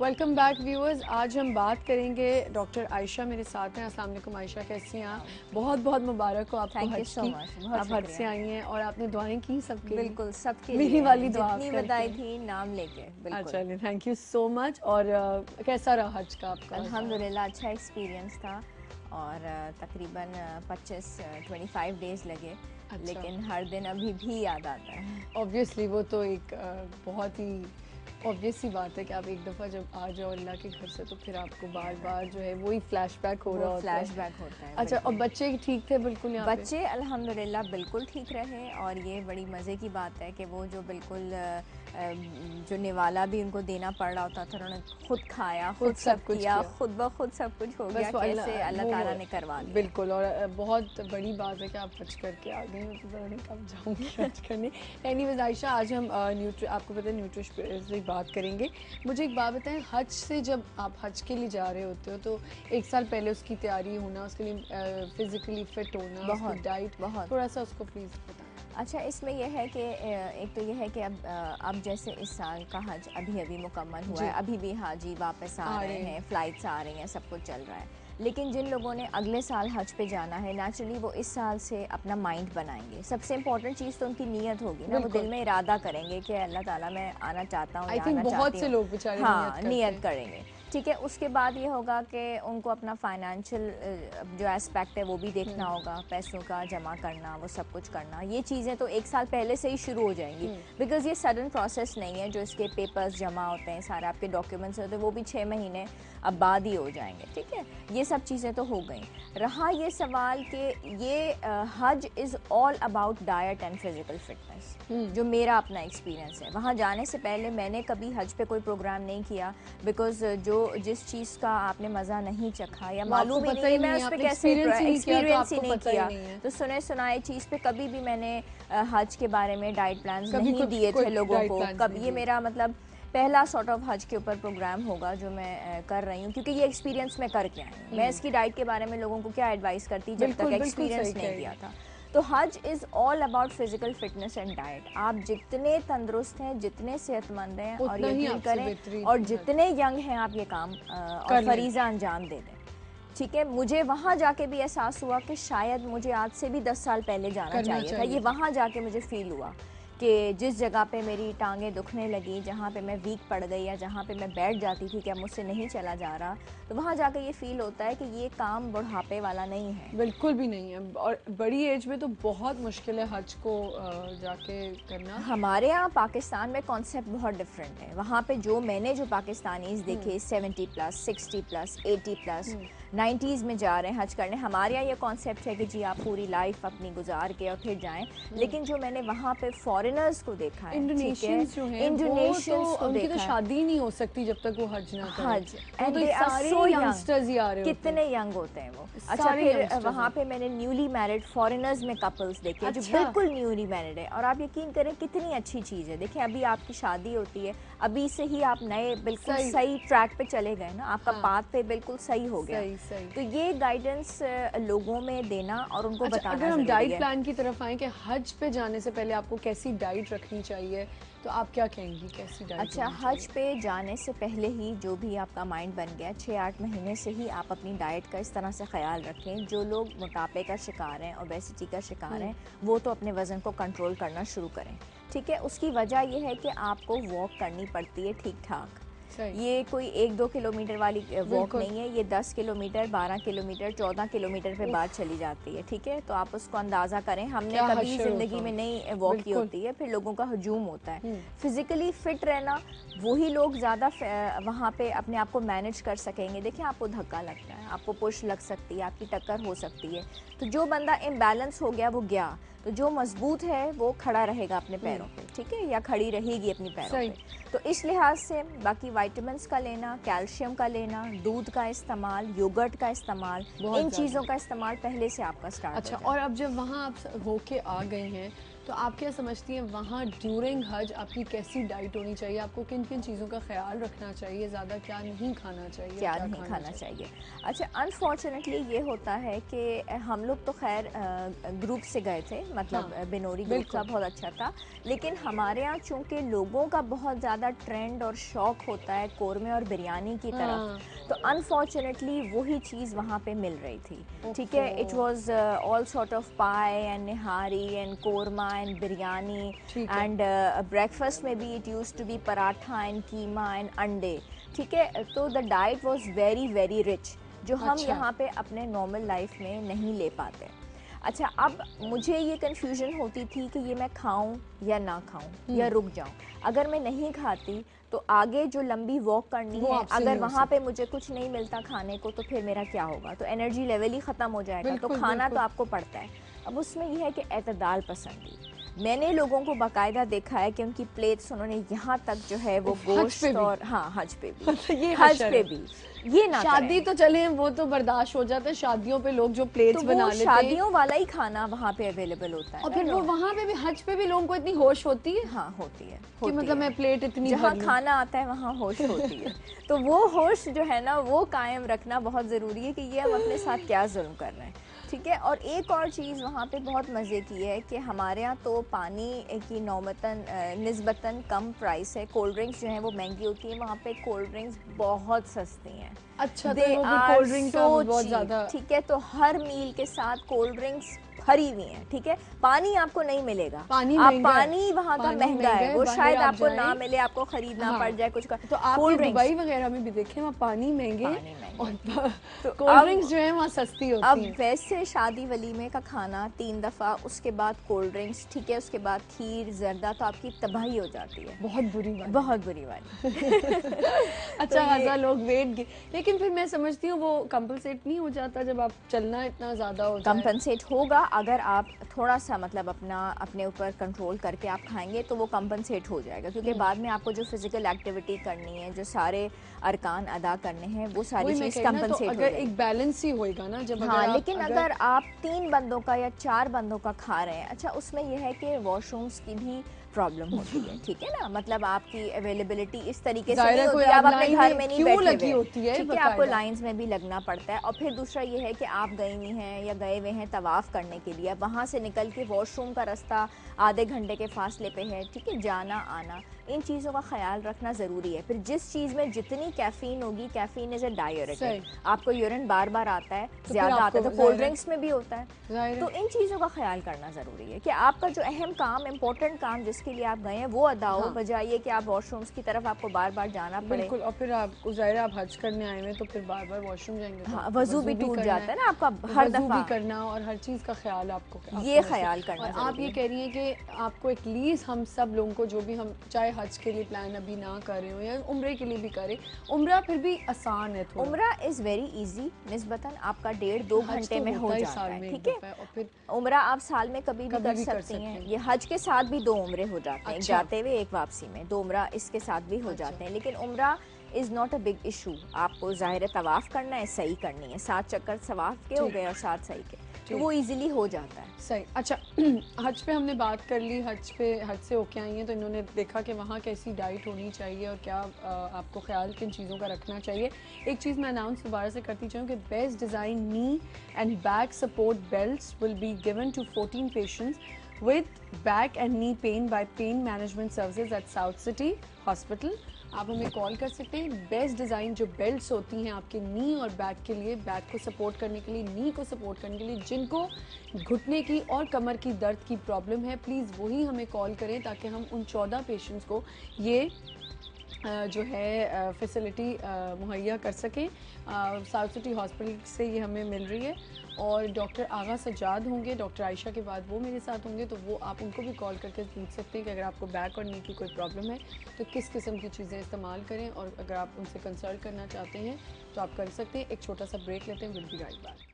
Welcome back viewers. आज हम बात करेंगे, डॉक्टर आयशा मेरे साथ हैं। अस्सलाम वालेकुम आयशा, कैसी हैं आप? बहुत बहुत मुबारक हो आपको हज की। आप हज से आई हैं और आपने दुआएं की सबके लिए। बिल्कुल, सबके मेरी वाली दुआ जितनी बताई थी नाम लेके। बिल्कुल। चलिए, थैंक यू सो मच। और कैसा रहा हज का आपका? अल्हम्दुलिल्लाह अच्छा एक्सपीरियंस था और तकरीबन 25 डेज़ लगे। अच्छा। लेकिन हर दिन अभी भी याद आता है। ऑब्वियसली वो तो एक बहुत ही ऑब्वियस सी बात है कि आप एक दफ़ा जब आ जाओ अल्लाह के घर से तो फिर आपको बार बार जो है वही फ्लैशबैक हो रहा होता है। फ्लैशबैक होता है। अच्छा, और बच्चे ठीक थे बिल्कुल यहाँ पे? बच्चे अल्हम्दुलिल्लाह बिल्कुल ठीक रहे और ये बड़ी मज़े की बात है कि वो जो बिल्कुल जो निवाला भी उनको देना पड़ रहा होता था, उन्होंने खुद खाया, खुद सब किया, खुद ब खुद सब कुछ हो गया। कैसे अल्लाह ताला ने करवा दिया। बिल्कुल। और बहुत बड़ी बात है कि आप हज करके आ गई हो, तो मैंने कब जाऊँगी हज करने। एनीवेज आयशा, आज हम आपको पता है न्यूट्रिशन से बात करेंगे। मुझे एक बात बताएं, हज से जब आप हज के लिए जा रहे होते हो तो एक साल पहले उसकी तैयारी होना, उसके लिए फिजिकली फिट होना, उसकी डाइट, थोड़ा सा उसको प्लीज़ बताएं। अच्छा, इसमें यह है कि एक तो यह है कि अब जैसे इस साल का हज अभी अभी मुकम्मल हुआ है, अभी भी हाजी वापस आ रहे हैं, फ़्लाइट्स आ रही हैं, सब कुछ चल रहा है। लेकिन जिन लोगों ने अगले साल हज पे जाना है, नेचुरली वो इस साल से अपना माइंड बनाएंगे। सबसे इम्पोर्टेंट चीज़ तो उनकी नीयत होगी ना, वो दिल में इरादा करेंगे कि अल्लाह ताला मैं आना चाहता हूँ या आना चाहती हूँ। बहुत से लोग बेचारे नियत करेंगे। ठीक है, उसके बाद ये होगा कि उनको अपना फाइनेंशियल जो एस्पेक्ट है वो भी देखना होगा, पैसों का जमा करना, वो सब कुछ करना। ये चीज़ें तो एक साल पहले से ही शुरू हो जाएंगी, बिकॉज़ ये सडन प्रोसेस नहीं है। जो इसके पेपर्स जमा होते हैं, सारे आपके डॉक्यूमेंट्स होते हैं, वो भी 6 महीने अब बाद ही हो जाएंगे। ठीक है, ये सब चीज़ें तो हो गई। रहा ये सवाल कि ये हज is all about diet and physical fitness, जो मेरा अपना एक्सपीरियंस है। वहाँ जाने से पहले मैंने कभी हज पे कोई प्रोग्राम नहीं किया, बिकॉज जो जिस चीज़ का आपने मज़ा नहीं चखा या मालूम ही नहीं, मैं उस पर कैसे एक्सपीरियंस ही नहीं किया, तो सुने सुनाए चीज़ पे कभी भी मैंने हज के बारे में डाइट प्लान्स नहीं दिए थे लोगों को। कभी ये मेरा मतलब पहला सॉर्ट ऑफ हज के ऊपर प्रोग्राम होगा जो मैं कर रही हूँ, क्योंकि ये एक्सपीरियंस मैं करके आई हूँ। मैं इसकी डाइट के बारे में लोगों को क्या एडवाइस करती जब तक एक्सपीरियंस नहीं किया था। तो हज is all about physical fitness and diet. आप जितने तंदुरुस्त हैं, जितने सेहतमंद हैं, और यकीन करें, और जितने यंग हैं, आप ये काम और फरीज़ा अंजाम दे दें। ठीक है, मुझे वहाँ जाके भी एहसास हुआ कि शायद मुझे आज से भी 10 साल पहले जाना चाहिए था। ये वहाँ जाके मुझे फील हुआ कि जिस जगह पे मेरी टांगें दुखने लगी, जहाँ पे मैं वीक पड़ गई या जहाँ पे मैं बैठ जाती थी कि अब मुझसे नहीं चला जा रहा, तो वहाँ जाके ये फील होता है कि ये काम बुढ़ापे वाला नहीं है। बिल्कुल भी नहीं है। और बड़ी एज में तो बहुत मुश्किल है हज को जाके करना। हमारे यहाँ पाकिस्तान में कॉन्सेप्ट बहुत डिफरेंट है। वहाँ पे जो मैंने जो पाकिस्तानीज देखे 70+, 60+, 80+, 90s में जा रहे हैं हज करने। हमारे यहाँ ये कॉन्सेप्ट है कि जी आप पूरी लाइफ अपनी गुजार के और फिर जाएं। लेकिन जो मैंने वहाँ पे फॉरेनर्स को देखा है, इंडोनेशियंस जो हैं, इंडोनेशियंस को उनकी तो शादी नहीं हो सकती जब तक वो हज ना करें। And they are so youngsters ही आ रहे होते हैं। कितने यंग होते हैं वो। अच्छा, फिर वहाँ पे मैंने न्यूली मैरिड फॉरेनर्स में कपल्स देखे जो बिल्कुल न्यूली मैरिड है, और आप यकीन करें कितनी अच्छी चीज़ है। देखिए, अभी आपकी शादी होती है, अभी से ही आप नए बिल्कुल सही ट्रैक पे चले गए ना, आपका पाथ पे बिल्कुल सही हो गया। तो ये गाइडेंस लोगों में देना और उनको बताना। अगर हम डाइट प्लान की तरफ आए कि हज पे जाने से पहले आपको कैसी डाइट रखनी चाहिए, तो आप क्या कहेंगी, कैसी डाइट? अच्छा, हज पे जाने से पहले ही जो भी आपका माइंड बन गया, 6-8 महीने से ही आप अपनी डाइट का इस तरह से ख्याल रखें। जो लोग मोटापे का शिकार हैं, ओबेसिटी का शिकार हैं, वो तो अपने वज़न को कंट्रोल करना शुरू करें। ठीक है, उसकी वजह यह है कि आपको वॉक करनी पड़ती है ठीक ठाक। ये कोई 1-2 किलोमीटर वाली वॉक नहीं है, ये 10 किलोमीटर, 12 किलोमीटर, 14 किलोमीटर पे बात चली जाती है। ठीक है, तो आप उसको अंदाज़ा करें। हमने कभी ज़िंदगी में नहीं वॉक की होती है, फिर लोगों का हजूम होता है। फिज़िकली फ़िट रहना, वही लोग ज़्यादा वहाँ पे अपने आप को मैनेज कर सकेंगे। देखिए, आपको धक्का लगता है, आपको पुश लग सकती है, आपकी टक्कर हो सकती है, तो जो बंदा इम्बैलेंस हो गया वो गया। तो जो मजबूत है वो खड़ा रहेगा अपने पैरों पे, ठीक है, या खड़ी रहेगी अपनी पैरों पे। तो इस लिहाज से बाकी विटामिन्स का लेना, कैल्शियम का लेना, दूध का इस्तेमाल, योगर्ट का इस्तेमाल, इन चीज़ों का इस्तेमाल पहले से आपका स्टार्ट हो जाए। और अब जब वहाँ आप होके आ गई हैं तो आप क्या समझती हैं वहाँ ड्यूरिंग हज आपकी कैसी डाइट होनी चाहिए? आपको किन किन चीज़ों का ख्याल रखना चाहिए? ज़्यादा क्या नहीं खाना चाहिए? क्या नहीं खाना चाहिए? अच्छा, अनफॉर्चुनेटली ये होता है कि हम लोग तो खैर ग्रुप से गए थे, मतलब हाँ, बिनोरी ग्रुप था, बहुत अच्छा था। लेकिन हमारे यहाँ चूँकि लोगों का बहुत ज़्यादा ट्रेंड और शौक होता है कोरमे और बिरयानी की तरफ, हाँ, तो अनफॉर्चुनेटली वही चीज़ वहाँ पे मिल रही थी। ठीक है, इट ओफो! Was all sort of pie and nihari and korma and biryani ठीक है। एंड ब्रेकफास्ट में भी it used to be paratha and keema and अंडे। ठीक है, तो the diet was very very rich, जो हम अच्छा। यहाँ पे अपने नॉर्मल लाइफ में नहीं ले पाते। अच्छा, अब मुझे ये कन्फ्यूजन होती थी कि ये मैं खाऊं या ना खाऊं या रुक जाऊं। अगर मैं नहीं खाती तो आगे जो लंबी वॉक करनी वो है, आपसे अगर नहीं हो वहाँ पे सकती। मुझे कुछ नहीं मिलता खाने को, तो फिर मेरा क्या होगा? तो एनर्जी लेवल ही ख़त्म हो जाएगा। तो बिल्कुल, खाना तो बिल्कुल। आपको पड़ता है। अब उसमें यह है कि एतदाल पसंदी। मैंने लोगों को बाकायदा देखा है कि उनकी प्लेट्स उन्होंने यहाँ तक जो है वो उफ, हज पे गोश्त भी? और हाँ, हज पे भी, ये हज हशर पे है। भी ये ना शादी करें। तो चले वो तो बर्दाश्त हो जाता है, शादियों पे लोग जो तो प्लेट्स बना वो लेते हैं शादियों वाला ही खाना वहाँ पे अवेलेबल होता है और ना, फिर वो वहाँ पे भी हज पे भी लोगों को इतनी होश होती है हाँ, होती है, कि होती मतलब है। मैं प्लेट इतनी भर जहाँ लूं। खाना आता है वहाँ होश होती है। तो वो होश जो है ना, वो कायम रखना बहुत ज़रूरी है कि ये हम अपने साथ क्या जुल्म कर रहे हैं। ठीक है, और एक और चीज़ वहाँ पे बहुत मज़े की है कि हमारे यहाँ तो पानी की नौमतन निस्बतन कम प्राइस है। कोल्ड ड्रिंक्स जो हैं वो महंगी होती हैं, वहाँ पे कोल्ड ड्रिंक्स बहुत सस्ती हैं। अच्छा, तो दे वो फिर आर कोल्ड ड्रिंक का सो बहुत चीप। ज्यादा। ठीक है, तो हर मील के साथ कोल्ड ड्रिंक्स भरी हुई हैं। ठीक है, पानी आपको नहीं मिलेगा। पानी आप महंगा है, पानी वहाँ का पानी महंगा है, वो बाहर शायद आप आपको ना जाएं। मिले, आपको खरीदना हाँ, पड़ जाए कुछ का। तो आप ये कोल्ड ड्रिंक्स, दुबई वगैरह में भी देखें वहाँ पानी महंगे पानी महंगे। और तो कोल्ड ड्रिंक्स जो है वहाँ सस्ती होती अब हैं। वैसे शादी वलीमे का खाना 3 दफ़ा, उसके बाद कोल्ड ड्रिंक्स, ठीक है, उसके बाद खीर जर्दा, तो आपकी तबाही हो जाती है। बहुत बुरी बात। बहुत बुरी बात। अच्छा, तो ये हजार लोग वेट लेकिन फिर मैं समझती हूँ वो कंपलसेट नहीं हो जाता जब आप चलना इतना ज्यादा हो जाए। कंपनसेट होगा अगर आप थोड़ा सा मतलब अपने ऊपर कंट्रोल करके आप खाएंगे, तो वो कंपनसेट हो जाएगा, क्योंकि बाद में आपको जो फिजिकल एक्टिविटी करनी है, जो सारे अरकान अदा करने हैं, वो सारी वही मैं चीज़ कह रही ना, तो कंपनसेट हो अगर जाएगी। एक बैलेंस ही होएगा ना जब हाँ, अगर आप लेकिन अगर आप 3 बंदों का या 4 बंदों का खा रहे हैं, अच्छा, उसमें यह है कि वॉशरूम्स की भी प्रॉब्लम होती है। ठीक है ना, मतलब आपकी अवेलेबिलिटी इस तरीके से जाहिर नहीं है कोई होती, आप अपने लाइन घर में में नहीं क्यों बैठे लगी हुए। होती है ठीक है, आपको बकायदा। लाइंस में भी लगना पड़ता है। और फिर दूसरा ये है कि आप गई हुई हैं या गए हुए हैं तवाफ़ करने के लिए, वहाँ से निकल के वॉशरूम का रास्ता आधे घंटे के फासले पे है। ठीक है, जाना आना, इन चीज़ों का ख्याल रखना ज़रूरी है। फिर जिस चीज़ में जितनी कैफ़ीन होगी, कैफ़ीन इज़ अ डायरेटिक, आपको यूरिन बार बार आता है, तो ज़्यादा आता है, तो कोल्ड जाहिर है ड्रिंक्स में भी होता है। जाहिर तो है। इन चीज़ों का ख्याल करना ज़रूरी है कि आपका जो अहम काम, इम्पोर्टेंट काम जिसके लिए आप गए हैं, वो अदा हो, हाँ, बजाय ये कि आप वॉशरूम्स की तरफ आपको बार बार जाना पड़े। बिल्कुल। और फिर आपको जाहिर है आप हज करने आए हुए तो फिर बार बार वॉशरूम जाएंगे तो हाँ, आपको वज़ू भी वजू भी टूट करना जाता है ना आपका तो हर वजू भी दफ़ा। करना और हर चीज़ का ख्याल आपको ये समझते हैं। ख्याल करना और आप ज़रूरी ये है। कह रही हैं कि आपको एटलीस्ट हम सब लोगों को, जो भी हम चाहे हज के लिए प्लान अभी ना कर रहे हो या उम्रे के लिए भी करें, उम्रा फिर भी आसान है थोड़ा। उम्रा इज़ वेरी इजी निस्बतन, आपका 1.5-2 हज घंटे तो में हो होता ही जाता साल है। में एक ठीक है, दफ़ा है और फिर उम्रा आप साल में कभी भी कर कभी भी कर सकती सकते हैं। हैं। ये हज के साथ भी 2 उम्रे हो जाते हैं, एक अच्छा। जाते हुए एक वापसी में, 2 उम्रा इसके साथ भी हो अच्छा। जाते हैं। लेकिन उम्रा is not a big issue. आपको ज़ाहिर है तवाफ़ करना है, सही करनी है, 7 चक्कर तवाफ़ के हो ठीक गए और 7 सही के, तो ठीक वो इजीली हो जाता है। सही। अच्छा, हज पे हमने बात कर ली, हज से होके आई हैं तो इन्होंने देखा कि वहाँ कैसी डाइट होनी चाहिए और क्या आपको ख्याल किन चीज़ों का रखना चाहिए। एक चीज़ मैं अनाउंस दोबारा से करती चाहूँ कि best design knee and back support belts will be given to 14 patients with back and knee pain by pain management services at South City Hospital। आप हमें कॉल कर सकते हैं। बेस्ट डिज़ाइन जो बेल्ट्स होती हैं आपके नी और बैक के लिए, बैक को सपोर्ट करने के लिए, नी को सपोर्ट करने के लिए, जिनको घुटने की और कमर की दर्द की प्रॉब्लम है, प्लीज़ वही हमें कॉल करें ताकि हम उन 14 पेशेंट्स को ये जो है फैसिलिटी मुहैया कर सकें। साउथ सिटी हॉस्पिटल से ये हमें मिल रही है और डॉक्टर आगा सज्जाद होंगे, डॉक्टर आयशा के बाद वो मेरे साथ होंगे, तो वो आप उनको भी कॉल करके पूछ सकते हैं कि अगर आपको बैक और नी की कोई प्रॉब्लम है तो किस किस्म की चीज़ें इस्तेमाल करें, और अगर आप उनसे कंसल्ट करना चाहते हैं तो आप कर सकते हैं। एक छोटा सा ब्रेक लेते हैं, विल बी राइट बैक।